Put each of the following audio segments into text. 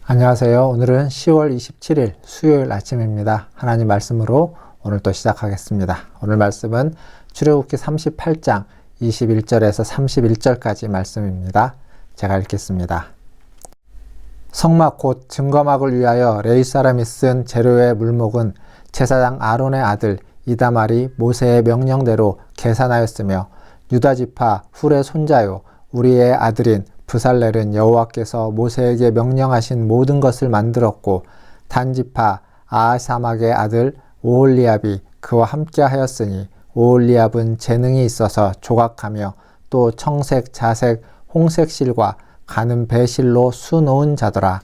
안녕하세요. 오늘은 10월 27일 수요일 아침입니다. 하나님 말씀으로 오늘 또 시작하겠습니다. 오늘 말씀은 출애굽기 38장 21절에서 31절까지 말씀입니다. 제가 읽겠습니다. 성막 곧 증거막을 위하여 레위 사람이 쓴 재료의 물목은 제사장 아론의 아들 이다말이 모세의 명령대로 계산하였으며 유다 지파 훌의 손자요 우리의 아들인 브살렐은 여호와께서 모세에게 명령하신 모든 것을 만들었고 단 지파 아사막의 아들 오홀리압이 그와 함께 하였으니 오홀리압은 재능이 있어서 조각하며 또 청색, 자색, 홍색 실과 가는 배실로 수놓은 자더라.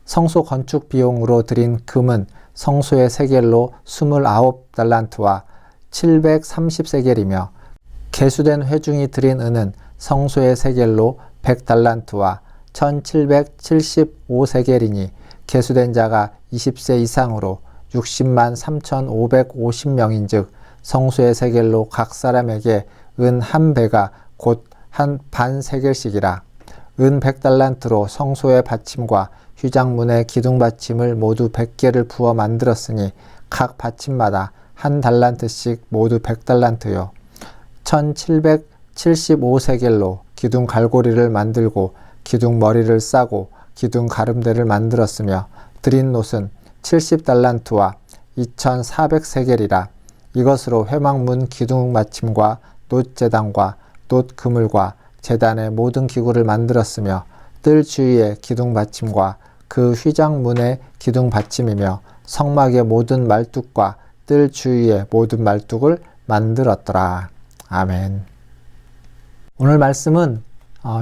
성소 건축 비용으로 들인 금은 성소의 세겔로 29달란트와 730세겔이며 개수된 회중이 들인 은은 성소의 세겔로 100달란트와 1775세겔이니 개수된 자가 20세 이상으로 60만 3550명인 즉 성소의 세겔로 각 사람에게 은 한 배가 곧 한 반 세겔씩이라. 은 100달란트로 성소의 받침과 휘장문의 기둥 받침을 모두 100개를 부어 만들었으니 각 받침마다 한 달란트씩 모두 100달란트요. 1775세겔로 기둥 갈고리를 만들고 기둥 머리를 싸고 기둥 가름대를 만들었으며 드린 놋은 70달란트와 2400세겔이라. 이것으로 회막문 기둥 받침과 놋 제단과 놋 그물과 제단의 모든 기구를 만들었으며 뜰 주위의 기둥 받침과 그 휘장문의 기둥 받침이며 성막의 모든 말뚝과 뜰 주위의 모든 말뚝을 만들었더라. 아멘. 오늘 말씀은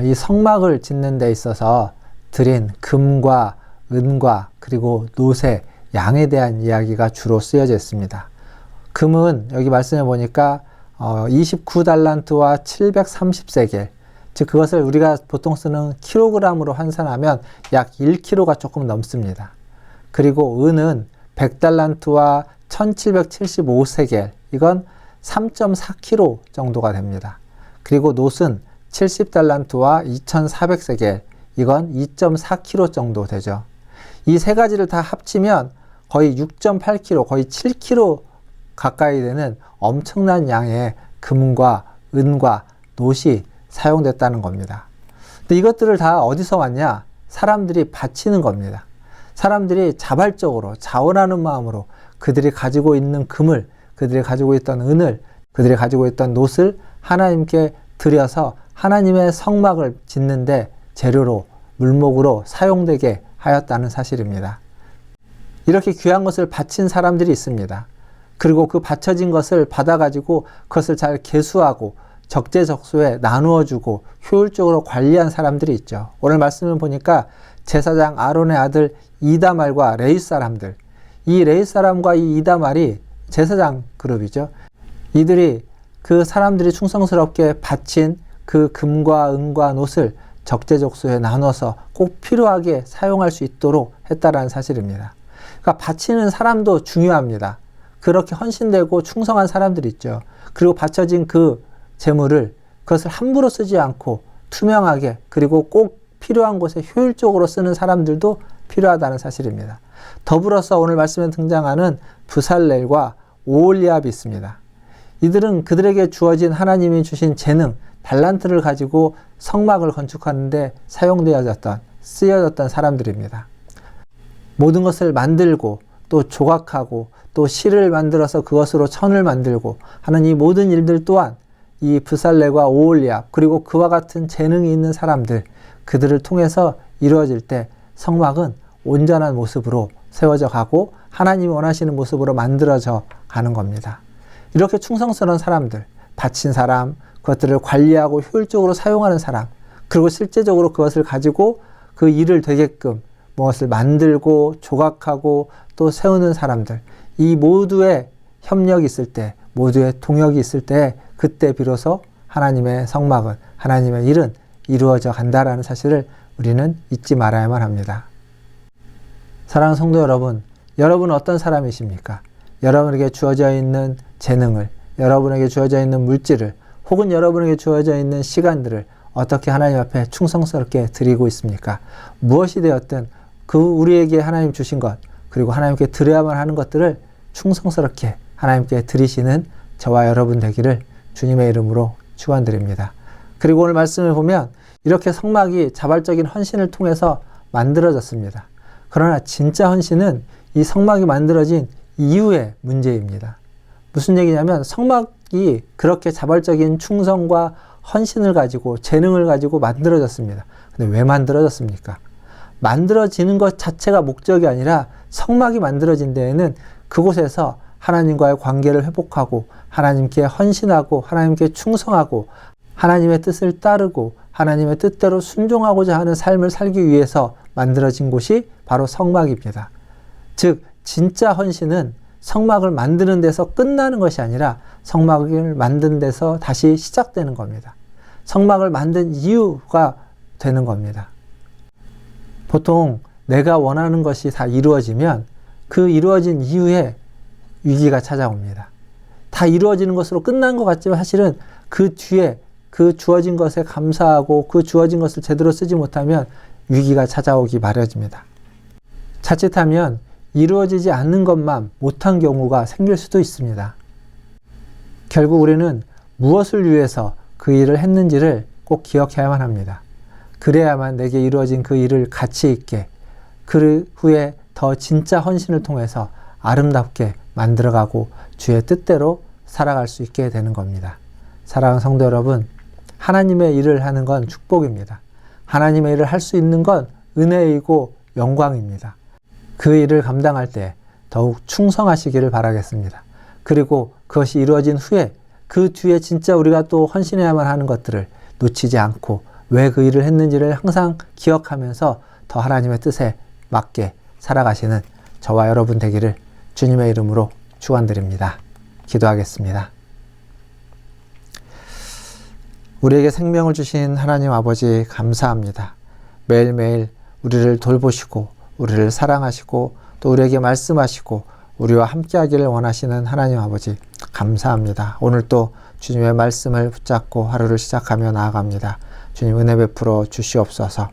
이 성막을 짓는 데 있어서 드린 금과 은과 그리고 놋의 양에 대한 이야기가 주로 쓰여져 있습니다. 금은 여기 말씀해 보니까 29달란트와 730세겔, 즉 그것을 우리가 보통 쓰는 킬로그램으로 환산하면 약 1kg가 조금 넘습니다. 그리고 은은 100달란트와 1775세겔, 이건 3.4kg 정도가 됩니다. 그리고 놋은 70달란트와 2400세겔, 이건 2.4kg 정도 되죠. 이 세 가지를 다 합치면 거의 6.8kg, 거의 7kg 가까이 되는 엄청난 양의 금과 은과 놋이 사용됐다는 겁니다. 근데 이것들을 다 어디서 왔냐? 사람들이 바치는 겁니다. 사람들이 자발적으로 자원하는 마음으로 그들이 가지고 있는 금을, 그들이 가지고 있던 은을, 그들이 가지고 있던 놋을 하나님께 드려서 하나님의 성막을 짓는데 재료로, 물목으로 사용되게 하였다는 사실입니다. 이렇게 귀한 것을 바친 사람들이 있습니다. 그리고 그 바쳐진 것을 받아가지고 그것을 잘 계수하고 적재적소에 나누어주고 효율적으로 관리한 사람들이 있죠. 오늘 말씀을 보니까 제사장 아론의 아들 이다말과 레위 사람들, 이 레위 사람과 이 이다말이 제사장 그룹이죠. 이들이 그 사람들이 충성스럽게 바친 그 금과 은과 놋을 적재적소에 나눠서 꼭 필요하게 사용할 수 있도록 했다라는 사실입니다. 그러니까 바치는 사람도 중요합니다. 그렇게 헌신되고 충성한 사람들이 있죠. 그리고 바쳐진 그 재물을 그것을 함부로 쓰지 않고 투명하게 그리고 꼭 필요한 곳에 효율적으로 쓰는 사람들도 필요하다는 사실입니다. 더불어서 오늘 말씀에 등장하는 브살렐과 오홀리압이 있습니다. 이들은 그들에게 주어진 하나님이 주신 재능, 달란트를 가지고 성막을 건축하는데 쓰여졌던 사람들입니다. 모든 것을 만들고 또 조각하고 또 실을 만들어서 그것으로 천을 만들고 하는 이 모든 일들 또한 이 브살렐과 오홀리압 그리고 그와 같은 재능이 있는 사람들, 그들을 통해서 이루어질 때 성막은 온전한 모습으로 세워져 가고 하나님이 원하시는 모습으로 만들어져 가는 겁니다. 이렇게 충성스러운 사람들, 바친 사람, 그것들을 관리하고 효율적으로 사용하는 사람, 그리고 실제적으로 그것을 가지고 그 일을 되게끔 무엇을 만들고 조각하고 또 세우는 사람들, 이 모두의 협력이 있을 때, 모두의 동역이 있을 때 그때 비로소 하나님의 성막은, 하나님의 일은 이루어져 간다라는 사실을 우리는 잊지 말아야만 합니다. 사랑하는 성도 여러분, 여러분은 어떤 사람이십니까? 여러분에게 주어져 있는 재능을, 여러분에게 주어져 있는 물질을, 혹은 여러분에게 주어져 있는 시간들을 어떻게 하나님 앞에 충성스럽게 드리고 있습니까? 무엇이 되었든 그 우리에게 하나님 주신 것, 그리고 하나님께 드려야만 하는 것들을 충성스럽게 하나님께 드리시는 저와 여러분 되기를 주님의 이름으로 축원드립니다. 그리고 오늘 말씀을 보면 이렇게 성막이 자발적인 헌신을 통해서 만들어졌습니다. 그러나 진짜 헌신은 이 성막이 만들어진 이후의 문제입니다. 무슨 얘기냐면 성막이 그렇게 자발적인 충성과 헌신을 가지고 재능을 가지고 만들어졌습니다. 근데 왜 만들어졌습니까? 만들어지는 것 자체가 목적이 아니라 성막이 만들어진 데에는 그곳에서 하나님과의 관계를 회복하고 하나님께 헌신하고 하나님께 충성하고 하나님의 뜻을 따르고 하나님의 뜻대로 순종하고자 하는 삶을 살기 위해서 만들어진 곳이 바로 성막입니다. 즉 진짜 헌신은 성막을 만드는 데서 끝나는 것이 아니라 성막을 만든 데서 다시 시작되는 겁니다. 성막을 만든 이유가 되는 겁니다. 보통 내가 원하는 것이 다 이루어지면 그 이루어진 이후에 위기가 찾아옵니다. 다 이루어지는 것으로 끝난 것 같지만 사실은 그 뒤에 그 주어진 것에 감사하고 그 주어진 것을 제대로 쓰지 못하면 위기가 찾아오기 마련입니다. 자칫하면 이루어지지 않는 것만 못한 경우가 생길 수도 있습니다. 결국 우리는 무엇을 위해서 그 일을 했는지를 꼭 기억해야만 합니다. 그래야만 내게 이루어진 그 일을 가치 있게 그 후에 더 진짜 헌신을 통해서 아름답게 만들어가고 주의 뜻대로 살아갈 수 있게 되는 겁니다. 사랑하는 성도 여러분, 하나님의 일을 하는 건 축복입니다. 하나님의 일을 할 수 있는 건 은혜이고 영광입니다. 그 일을 감당할 때 더욱 충성하시기를 바라겠습니다. 그리고 그것이 이루어진 후에 그 뒤에 진짜 우리가 또 헌신해야만 하는 것들을 놓치지 않고 왜 그 일을 했는지를 항상 기억하면서 더 하나님의 뜻에 맞게 살아가시는 저와 여러분 되기를 주님의 이름으로 축원드립니다. 기도하겠습니다. 우리에게 생명을 주신 하나님 아버지 감사합니다. 매일매일 우리를 돌보시고 우리를 사랑하시고 또 우리에게 말씀하시고 우리와 함께하기를 원하시는 하나님 아버지 감사합니다. 오늘 또 주님의 말씀을 붙잡고 하루를 시작하며 나아갑니다. 주님 은혜 베풀어 주시옵소서.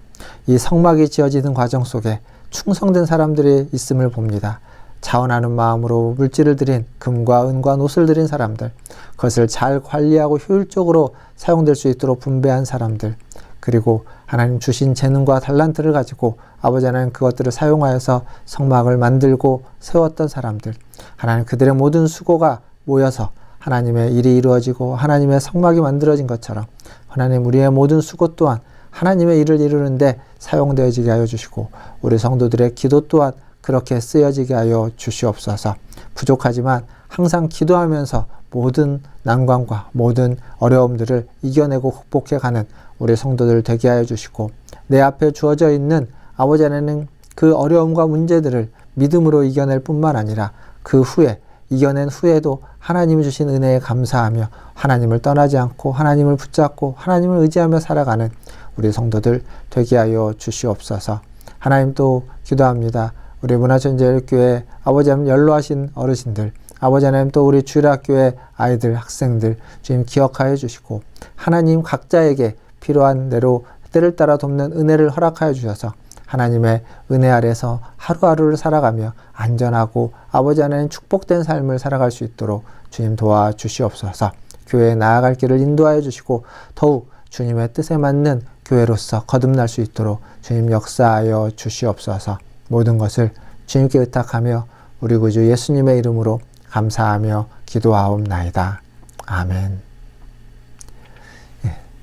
이 성막이 지어지는 과정 속에 충성된 사람들이 있음을 봅니다. 자원하는 마음으로 물질을 들인 금과 은과 노을 들인 사람들, 그것을 잘 관리하고 효율적으로 사용될 수 있도록 분배한 사람들, 그리고 하나님 주신 재능과 달란트를 가지고 아버지 하나님 그것들을 사용하여서 성막을 만들고 세웠던 사람들, 하나님 그들의 모든 수고가 모여서 하나님의 일이 이루어지고 하나님의 성막이 만들어진 것처럼 하나님 우리의 모든 수고 또한 하나님의 일을 이루는데 사용되어지게 하여 주시고 우리 성도들의 기도 또한 그렇게 쓰여지게 하여 주시옵소서. 부족하지만 항상 기도하면서 모든 난관과 모든 어려움들을 이겨내고 극복해가는 우리 성도들 되게 하여 주시고 내 앞에 주어져 있는 아버지 하나님 그 어려움과 문제들을 믿음으로 이겨낼 뿐만 아니라 그 후에 이겨낸 후에도 하나님이 주신 은혜에 감사하며 하나님을 떠나지 않고 하나님을 붙잡고 하나님을 의지하며 살아가는 우리 성도들 되게 하여 주시옵소서. 하나님 또 기도합니다. 우리 문화천재교회 아버지 하나님 연로하신 어르신들, 아버지 하나님 또 우리 주일학교의 아이들, 학생들 주님 기억하여 주시고 하나님 각자에게 필요한 대로 때를 따라 돕는 은혜를 허락하여 주셔서 하나님의 은혜 아래서 하루하루를 살아가며 안전하고 아버지 하나님 축복된 삶을 살아갈 수 있도록 주님 도와주시옵소서. 교회에 나아갈 길을 인도하여 주시고 더욱 주님의 뜻에 맞는 교회로서 거듭날 수 있도록 주님 역사하여 주시옵소서. 모든 것을 주님께 의탁하며 우리 구주 예수님의 이름으로 감사하며 기도하옵나이다. 아멘.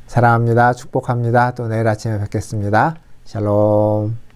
사랑합니다. 축복합니다. 또 내일 아침에 뵙겠습니다. 샬롬.